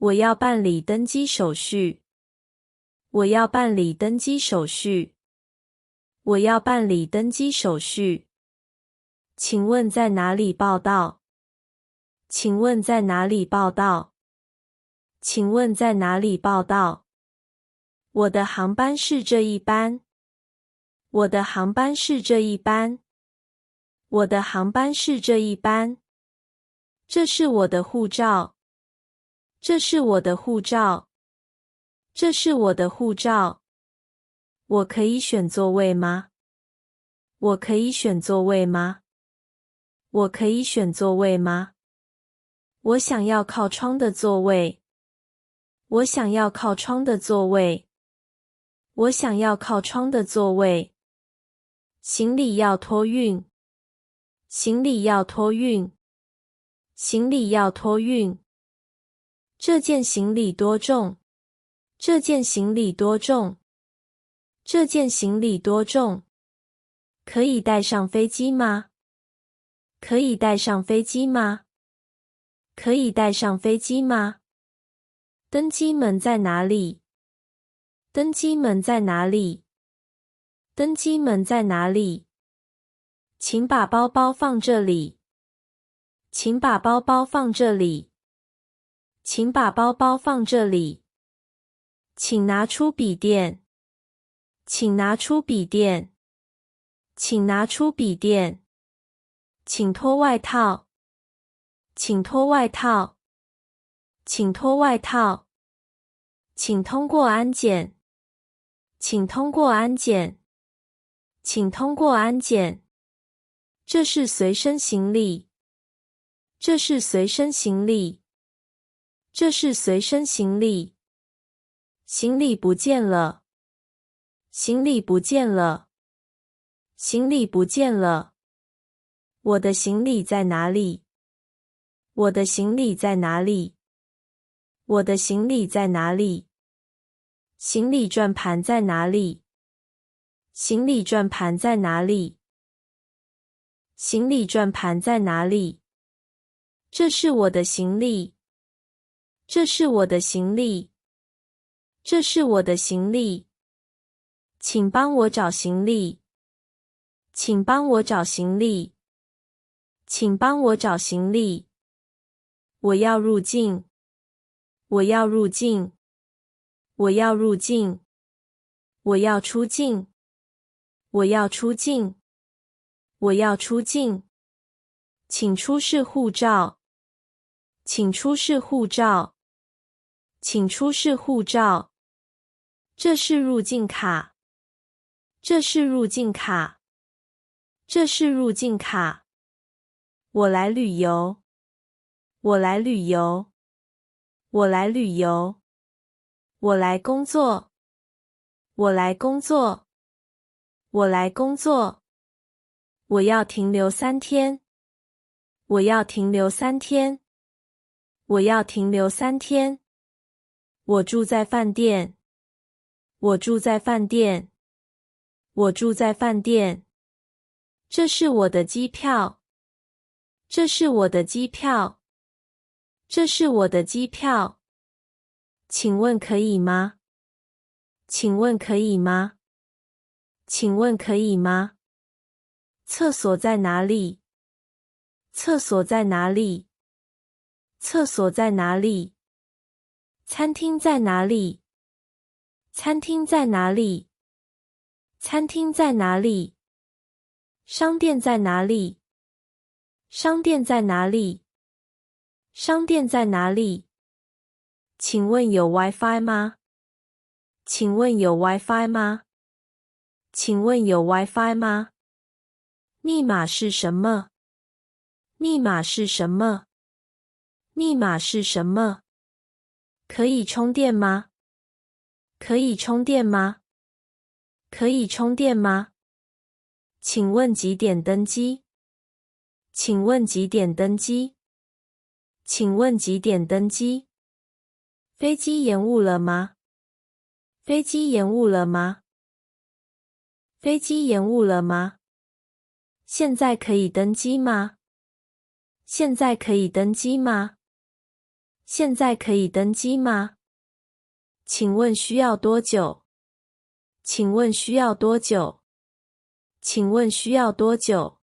我要办理登机手续。我要办理登机手续。我要办理登机手续。请问在哪里报到？请问在哪里报到？请问在哪里报到？我的航班是这一班。我的航班是这一班。我的航班是这一班。这是我的护照。这是我的护照。这是我的护照。我可以选座位吗？我可以选座位吗？我可以选座位吗？我想要靠窗的座位。我想要靠窗的座位。我想要靠窗的座位。行李要托运。行李要托运。行李要托运。这件行李多重？这件行李多重？这件行李多重？可以带上飞机吗？可以带上飞机吗？可以带上飞机吗？登机门在哪里？登机门在哪里？登机门在哪里？请把包包放这里。请把包包放这里。请把包包放这里。请拿出笔电。请拿出笔电。请拿出笔电。请脱外套。请脱外套。请脱外套。请通过安检。请通过安检。请通过安检。这是随身行李。这是随身行李。这是随身行李。行李不见了。行李不见了。行李不见了。我的行李在哪里？我的行李在哪里？我的行李在哪里？行李转盘在哪里？行李转盘在哪里？行李转盘在哪里？这是我的行李。这是我的行李。这是我的行李。请帮我找行李。请帮我找行李。请帮我找行李。我要入境。我要入境。我要入境。我要出境。我要出境。我要出境。请出示护照。请出示护照。请出示护照。这是入境卡。这是入境卡。这是入境卡。我来旅游。我来旅游。我来旅游。我来工作。我来工作。我来工作。我要停留3天。我要停留3天。我要停留3天。我住在饭店。我住在饭店。我住在饭店。这是我的机票。这是我的机票。这是我的机票。请问可以吗？请问可以吗？请问可以吗？厕所在哪里？厕所在哪里？厕所在哪里？餐厅在哪里？餐厅在哪里？餐厅在哪里？商店在哪里？商店在哪里？商店在哪里？请问有 WiFi 吗？请问有 WiFi 吗？请问有 WiFi 吗？密码是什么？密码是什么？密码是什么？可以充电吗？可以充电吗？可以充电吗？请问几点登机？请问几点登机？请问几点登机？飞机延误了吗？飞机延误了吗？飞机延误了吗？现在可以登机吗？现在可以登机吗？现在可以登机吗？请问需要多久？请问需要多久？请问需要多久？